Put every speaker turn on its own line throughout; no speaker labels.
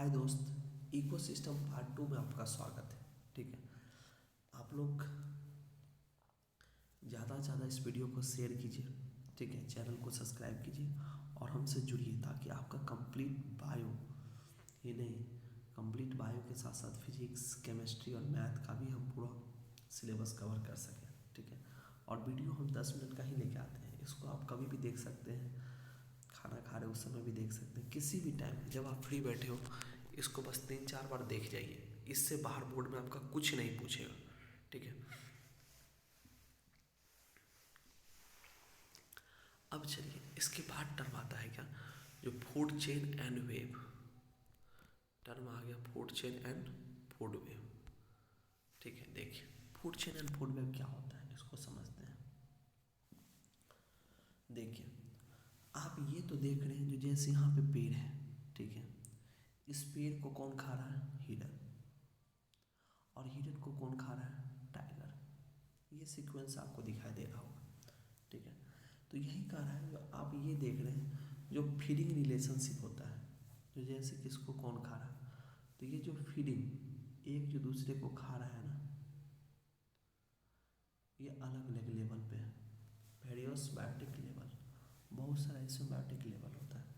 हाय दोस्त, ecosystem part 2 में आपका स्वागत है। ठीक है, आप लोग ज़्यादा से ज़्यादा इस वीडियो को शेयर कीजिए। ठीक है, चैनल को सब्सक्राइब कीजिए और हमसे जुड़िए ताकि आपका कंप्लीट बायो ही नहीं, कंप्लीट बायो के साथ साथ फिजिक्स, केमिस्ट्री और मैथ का भी हम पूरा सिलेबस कवर कर सकें। ठीक है, और वीडियो हम 10 मिनट का ही लेके आते हैं। इसको आप कभी भी देख सकते हैं, खाना खा रहे उस समय भी देख सकते हैं, किसी भी टाइम जब आप फ्री बैठे हो इसको बस 3-4 बार देख जाइए। इससे बाहर बोर्ड में आपका कुछ नहीं पूछेगा। ठीक है, अब चलिए इसके बाद टर्म आता है क्या, जो food chain and web term आ गया। Food chain and food web. ठीक है, देखिए food chain and food web क्या होता है इसको समझते हैं। देखिए, आप ये तो देख रहे हैं जो जैसे यहाँ पे पेड़ है। ठीक है, इस पेड़ को कौन खा रहा है? हिरन। और हिरन को कौन खा रहा है? टाइगर। ये सीक्वेंस आपको दिखाई दे रहा होगा। ठीक है, तो यही कह रहा है, जो आप ये देख रहे हैं जो फीडिंग रिलेशनशिप होता है, जो जैसे किसको कौन खा रहा है, तो ये जो फीडिंग एक जो दूसरे को खा रहा है ना, ये अलग अलग लेवल पे है। वेरियस बायोटिक लेवल, बहुत सारा इसमें बायोटिक लेवल होता है।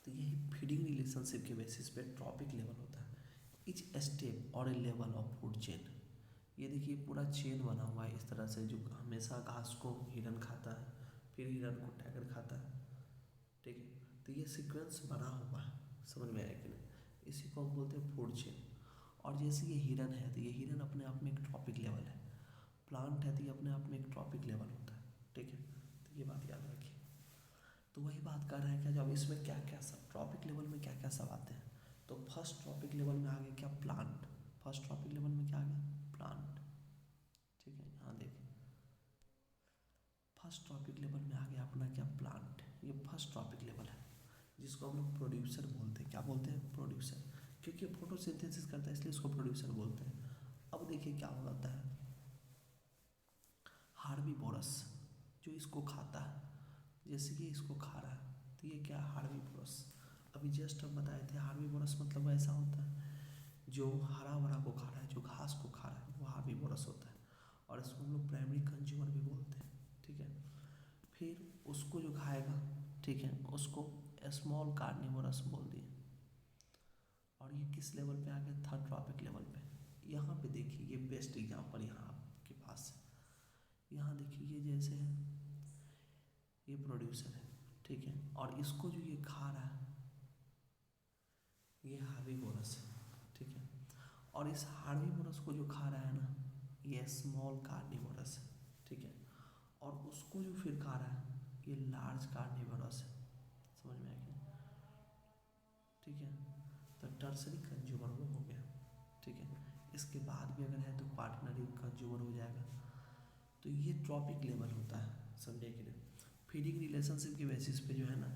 तो यही फीडिंग रिलेशनशिप के बेसिस पे ट्रॉपिक लेवल होता है। इच स्टेप और ए लेवल ऑफ फूड चेन। ये देखिए पूरा चेन बना हुआ है इस तरह से, जो हमेशा घास को हिरन खाता है, फिर हिरन को टाइगर खाता है। ठीक है, तो ये सीक्वेंस बना हुआ है, समझ में आया कि नहीं? इसी को हम बोलते हैं फूड चेन। और जैसे ये हिरन है तो ये हिरन अपने आप में एक ट्रॉपिक लेवल है। प्लांट है तो ये अपने आप में एक ट्रॉपिक लेवल होता है। ठीक है, तो ये बात याद रखिए। तो वही बात कर रहे हैं क्या, जब इसमें क्या क्या सब ट्रॉपिक लेवल में क्या क्या सब आते हैं। तो फर्स्ट ट्रॉपिक लेवल में आ गया क्या? प्लांट। फर्स्ट ट्रॉपिक लेवल में क्या आ गया? प्लांट। ठीक है, यहाँ देखिए फर्स्ट ट्रॉपिक लेवल में आ गया अपना क्या? प्लांट। ये फर्स्ट ट्रॉपिक लेवल है, जिसको हम लोग प्रोड्यूसर बोलते हैं। क्या बोलते हैं? प्रोड्यूसर। क्योंकि फोटोसिंथेसिस करता है इसलिए इसको प्रोड्यूसर बोलते हैं। अब देखिए क्या होता है, हार्बीवोरस जो इसको खाता है, जैसे कि इसको खा रहा है, तो ये क्या है? हार्बीवोरस। अभी जस्ट हम बताए थे हार्बीवोरस मतलब ऐसा होता है जो हरा भरा को खा रहा है, जो घास को खा रहा है, वो हार्बीवोरस होता है। और इसको हम लोग प्राइमरी कंज्यूमर भी बोलते हैं। ठीक है, फिर उसको जो खाएगा, ठीक है, उसको स्मॉल कार्निवोरस बोल दिए। और ये किस लेवल पे आ गया? थर्ड ट्रॉपिक लेवल पे। यहाँ पे देखिए ये बेस्ट एग्जाम्पल यहाँ आपके पास है। यहाँ देखिए ये जैसे है, ये प्रोड्यूसर है। ठीक है, और इसको जो ये खा रहा है ये हार्बीवोरस है। ठीक है, और इस हार्बीवोरस को जो खा रहा है ना, ये स्मॉल कार्निवोरस है। ठीक है, और उसको जो फिर खा रहा है ये लार्ज कार्निवोरस है। समझ में आया कि नहीं? ठीक है, तो टर्सरी कंज्यूमर वो हो गया। ठीक है, इसके बाद भी अगर है तो क्वाaternary कंज्यूमर हो जाएगा। तो ये ट्रॉपिक लेवल होता है, समझे कि नहीं? फीडिंग रिलेशनशिप की बेसिस पे जो है ना,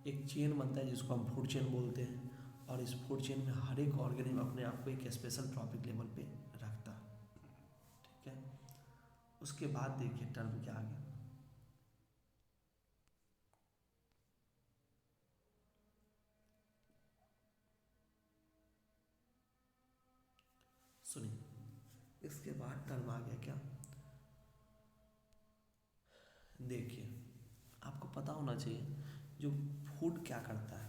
एक चेन बनता है जिसको हम फूड चेन बोलते हैं। और इस फूड चेन में हर एक ऑर्गेनिज्म अपने आप को एक स्पेशल ट्रॉपिक लेवल पे रखता है। ठीक है, उसके बाद देखिए टर्म क्या आ गया। सुनिए, इसके बाद टर्म आ गया क्या? देखिए, आपको पता होना चाहिए जो फूड क्या करता है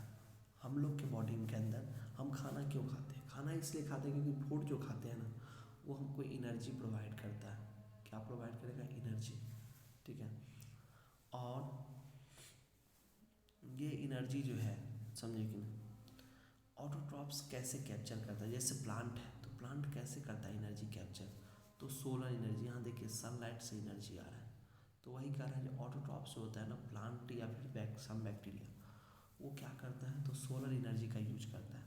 हम लोग के बॉडी के अंदर। हम खाना क्यों खाते हैं? खाना इसलिए खाते हैं क्योंकि फूड जो खाते हैं ना, वो हमको एनर्जी प्रोवाइड करता है। क्या प्रोवाइड करेगा? एनर्जी। ठीक है, और ये एनर्जी जो है, समझे कि नहीं, ऑटोट्रॉप्स कैसे कैप्चर करता है? जैसे प्लांट है तो प्लांट कैसे करता है एनर्जी कैप्चर? तो सोलर एनर्जी, यहाँ देखिए सनलाइट से एनर्जी आ रहा है। तो वही कह रहा है जो ऑटोट्रॉप्स होता है ना, प्लांट या फिर सम बैक्टीरिया, वो क्या करता है? तो सोलर एनर्जी का यूज करता है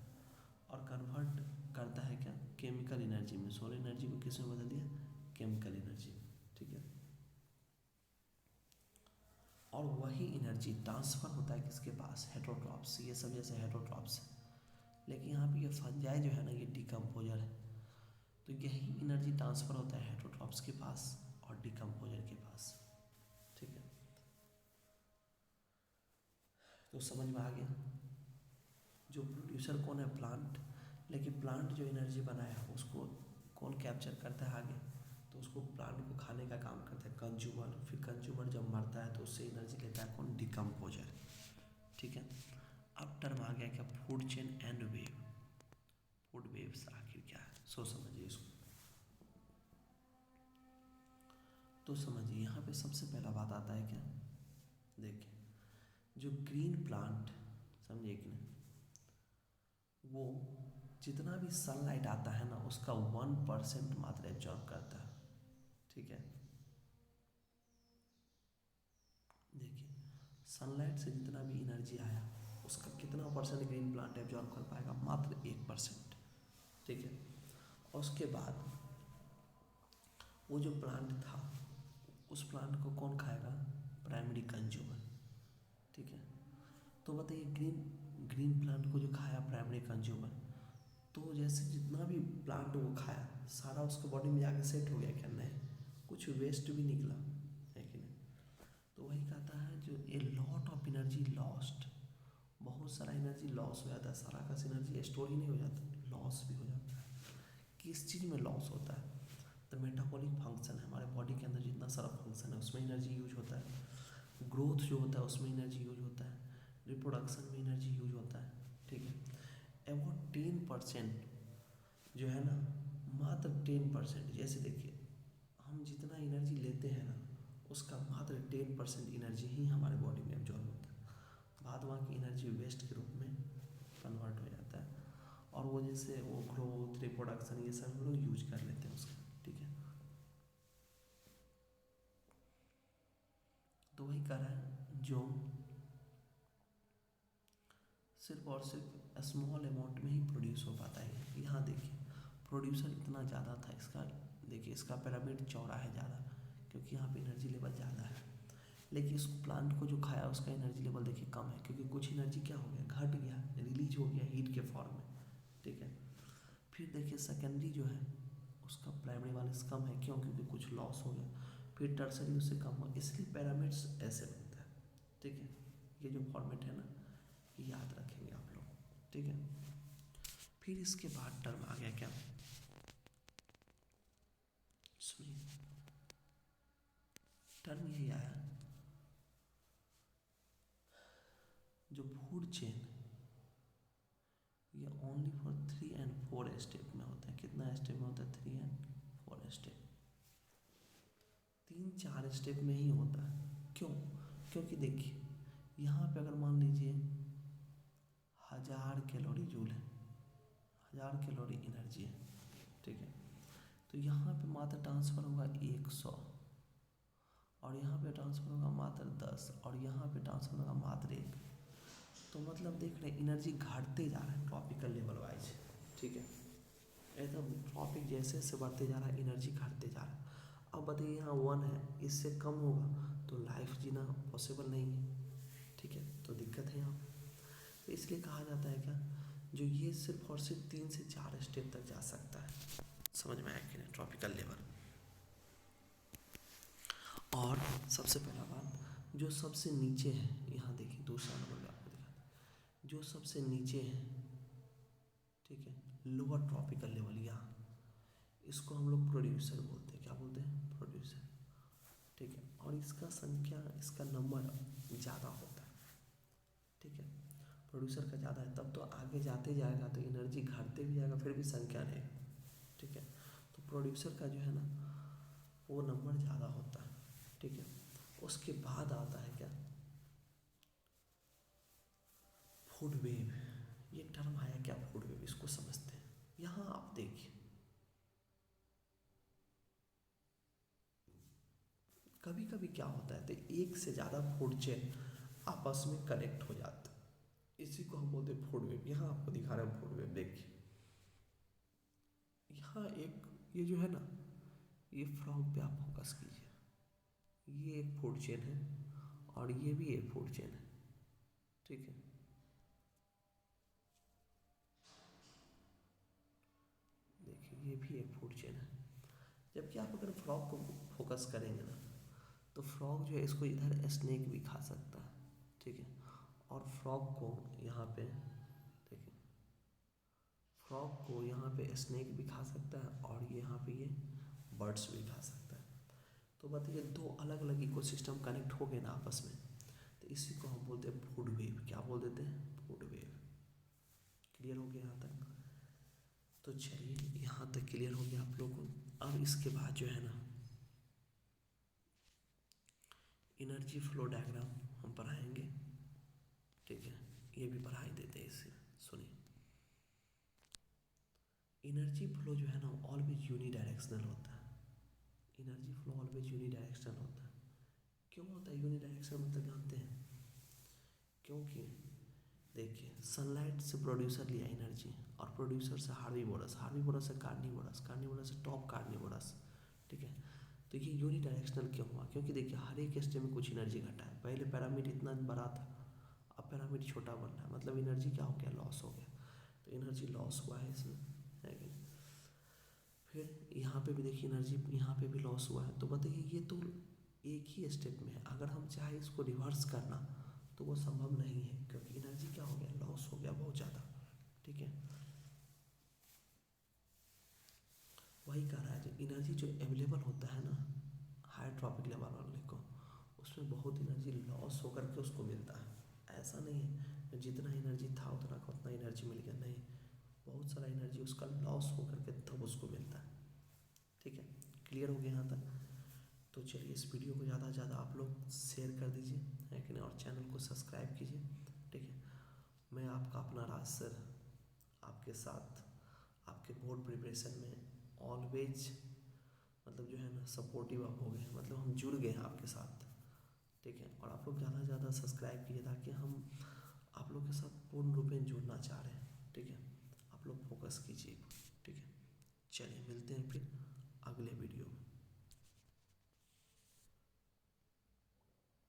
और कन्वर्ट करता है क्या? केमिकल एनर्जी में। सोलर एनर्जी को किस में बदल दिया? केमिकल एनर्जी में। ठीक है, और वही एनर्जी ट्रांसफर होता है किसके पास? हेटरोट्रॉप्स। ये सब जैसे हेटरोट्रॉप्स है, लेकिन यहाँ पे ये फंजाई जो है ना, ये डिकम्पोजर है। तो यही एनर्जी ट्रांसफर होता है हेटरोट्रॉप्स के पास और डिकम्पोजर के पास। ठीक है, तो समझ में आ गया। जो प्रोड्यूसर कौन है, प्लांट। लेकिन प्लांट जो एनर्जी बनाया उसको कौन कैप्चर करता है आगे, तो उसको प्लांट को खाने का काम करता है कंज्यूमर। फिर कंज्यूमर जब मरता है तो उससे एनर्जी लेता है कौन, डिकम्पोजर। ठीक है। अब टर्म आ गया क्या, food chain and wave. Food waves आखिर क्या है, सो समझिए इसको। तो समझिए यहाँ पे सबसे पहला बात आता है क्या, देखिए जो ग्रीन प्लांट, समझिए कि नहीं, वो जितना भी सनलाइट आता है ना उसका 1% मात्र एब्जॉर्ब करता है। ठीक है। देखिए सनलाइट से जितना भी एनर्जी आया उसका कितना परसेंट ग्रीन प्लांट एब्जॉर्ब कर पाएगा, मात्र 1%। ठीक है। और उसके बाद वो जो प्लांट था उस प्लांट को कौन खाएगा, प्राइमरी कंज्यूमर। ठीक है। तो बताइए ग्रीन प्लांट को जो खाया प्राइमरी कंज्यूमर, तो जैसे जितना भी प्लांट वो खाया सारा उसके बॉडी में जाके सेट हो गया क्या, नहीं, कुछ वेस्ट भी निकला है कि नहीं। तो वही कहता है जो a lot of energy lost, बहुत सारा एनर्जी लॉस हो जाता है, सारा का एनर्जी स्टोर ही नहीं हो जाता, लॉस भी हो जाता है। किस चीज़ में लॉस होता है, तो मेटाबॉलिक फंक्शन है, हमारे बॉडी के अंदर जितना सारा फंक्शन है उसमें एनर्जी यूज होता है। ग्रोथ जो होता है उसमें एनर्जी यूज होता है, रिप्रोडक्शन में एनर्जी यूज होता है। ठीक है। अबाउट 10% जो है ना, मात्र 10%, जैसे देखिए हम जितना एनर्जी लेते हैं ना उसका मात्र 10% एनर्जी ही हमारे बॉडी में एब्जॉर्ब होता है, बाद वहाँ की एनर्जी वेस्ट के रूप में कन्वर्ट हो जाता है। और वो जैसे वो ग्रोथ, रिप्रोडक्शन, ये सब हम लोग यूज कर लेते हैं उसका। ठीक है। तो वही कह रहा है जो सिर्फ और सिर्फ स्मॉल अमाउंट में ही प्रोड्यूस हो पाता है। यहाँ देखिए प्रोड्यूसर इतना ज़्यादा था इसका, देखिए इसका पिरामिड चौड़ा है ज़्यादा क्योंकि यहाँ पे एनर्जी लेवल ज़्यादा है। लेकिन इस प्लांट को जो खाया उसका एनर्जी लेवल देखिए कम है, क्योंकि कुछ एनर्जी क्या हो गया, घट गया, रिलीज हो गया हीट के फॉर्म में। ठीक है। फिर देखिए सेकेंडरी जो है उसका प्राइमरी वाले से कम है, क्यों, क्योंकि कुछ लॉस हो गया। फिर टर्सरी उससे कम हो, इसलिए पिरामिड्स ऐसे बनता है। ठीक है। ये जो फॉर्मेट है ना ये याद रखेंगे आप लोग। ठीक है। फिर इसके बाद टर्म आ गया क्या, सुनिए टर्म यही आया जो फूड चेन, ये ओनली फॉर 3 and 4 स्टेप में होता है। कितना स्टेप में होता है, 3 and 4 स्टेप, 3-4 स्टेप में ही होता है। क्यों, क्योंकि देखिए यहाँ पे अगर मान लीजिए 1000 कैलोरी जूल है, 1000 कैलोरी एनर्जी है। ठीक है। तो यहाँ पे मात्र ट्रांसफ़र होगा 100, और यहाँ पे ट्रांसफ़र होगा मात्र 10, और यहाँ पे ट्रांसफ़र होगा मात्र 1। तो मतलब देख रहे हैं एनर्जी घटते जा रहा है ट्रॉपिकल लेवल वाइज। ठीक है। एकदम ट्रॉपिक जैसे जैसे बढ़ते जा रहा है एनर्जी घटते जा रहा है। अब बताइए यहाँ 1 है, इससे कम होगा तो लाइफ जीना पॉसिबल नहीं है। ठीक है। तो दिक्कत है यहाँ। तो इसलिए कहा जाता है क्या, जो ये सिर्फ और सिर्फ 3 से 4 स्टेप तक जा सकता है। समझ में आया कि नहीं, ट्रॉपिकल लेवल। और सबसे पहला बात, जो सबसे नीचे है, यहाँ देखिए दूसरा नंबर में आपको दिखाता है, जो सबसे नीचे है, ठीक है, लोअर ट्रॉपिकल लेवल, यहाँ इसको हम लोग प्रोड्यूसर बोलते हैं। क्या बोलते हैं, प्रोड्यूसर। ठीक है। और इसका संख्या, इसका नंबर ज़्यादा होता है। ठीक है। प्रोड्यूसर का ज़्यादा है, तब तो आगे जाते जाएगा तो एनर्जी घटते भी जाएगा, फिर भी संख्या रहेगा। ठीक है। तो प्रोड्यूसर का जो है ना वो नंबर ज़्यादा होता है। ठीक है। उसके बाद आता है क्या, फूड वेव। ये टर्म आया क्या, फूड वेव, इसको समझते हैं। यहाँ आप देखिए कभी कभी क्या होता है, तो एक से ज़्यादा फूड चेन आपस में कनेक्ट हो जाते हैं, इसी को हम बोलते हैं फूड वेव। यहाँ आपको दिखा रहे हैं फूड वेव, देखिए यहाँ एक, ये जो है ना, ये फ्रॉग पे आप फोकस कीजिए, ये एक फूड चेन है और ये भी एक फूड चेन है। ठीक है। देखिए ये भी एक फूड चेन है। जबकि आप अगर फ्रॉग को फोकस करेंगे ना तो फ्रॉग जो है इसको इधर स्नेक भी खा सकता है। ठीक है। और फ्रॉग को यहाँ पे देखिए फ्रॉग को यहाँ पे स्नेक भी खा सकता है और यहाँ पे ये बर्ड्स भी खा सकता है। तो बताइए दो अलग अलग इकोसिस्टम कनेक्ट हो गए ना आपस में, तो इसी को हम बोलते हैं फूड वेव। क्या बोल देते हैं? Food web. क्लियर हो गया यहाँ तक? तो चलिए यहाँ तक क्लियर हो गया आप लोगों को। अब इसके बाद जो है ना एनर्जी फ्लो डायग्राम हम पढ़ाएंगे, ठीक है, ये भी पढ़ाई देते हैं इसे। सुनिए, एनर्जी फ्लो जो है ना ऑलवेज यूनी डायरेक्शनल होता है। Energy flow always unidirectional होता है। क्यों होता है यूनी डायरेक्शनल? मतलब जानते हैं क्योंकि देखिए सनलाइट से प्रोड्यूसर लिया एनर्जी और प्रोड्यूसर से हार्बीवोरस, हार्बीवोरस से कार्निवोरस, कार्निवोरस से टॉप कार्निवोरस, ठीक है। तो ये यूनी डायरेक्शनल क्यों हुआ? क्योंकि देखिए हर एक स्टेप में कुछ एनर्जी घटा है। पहले पिरामिड इतना बड़ा था, अब पिरामिड छोटा बन रहा है, मतलब एनर्जी क्या हो गया? लॉस हो गया। तो एनर्जी लॉस हुआ है इसमें, है कि नहीं? फिर यहाँ पे भी देखिए एनर्जी यहाँ पे भी लॉस हुआ है। तो बताइए ये तो एक ही स्टेप में है, अगर हम चाहे इसको रिवर्स करना तो वो संभव नहीं है, क्योंकि एनर्जी क्या हो गया? लॉस हो गया बहुत ज़्यादा, ठीक है। वही कह रहा है जो एनर्जी जो अवेलेबल होता है ना हायर ट्रॉपिक लेवल वाले को, उसमें बहुत एनर्जी लॉस होकर के उसको मिलता है। ऐसा नहीं है जितना एनर्जी था उतना का उतना एनर्जी मिल गया, नहीं, बहुत सारा एनर्जी उसका लॉस होकर के तब उसको मिलता है, ठीक है। क्लियर हो गया यहाँ तक? तो चलिए इस वीडियो को ज़्यादा से ज़्यादा आप लोग शेयर कर दीजिए, है कि नहीं, और चैनल को सब्सक्राइब कीजिए, ठीक है। मैं आपका अपना राज सर आपके साथ आपके बोर्ड प्रिपरेशन में ऑलवेज मतलब जो है ना सपोर्टिव आप हो गए हैं, मतलब हम जुड़ गए हैं आपके साथ, ठीक है। और आप लोग ज़्यादा से ज़्यादा सब्सक्राइब कीजिए ताकि हम आप लोग के साथ पूर्ण रूप में जुड़ना चाह रहे हैं, ठीक है। आप लोग फोकस कीजिए, ठीक है। चलिए मिलते हैं फिर अगले वीडियो में।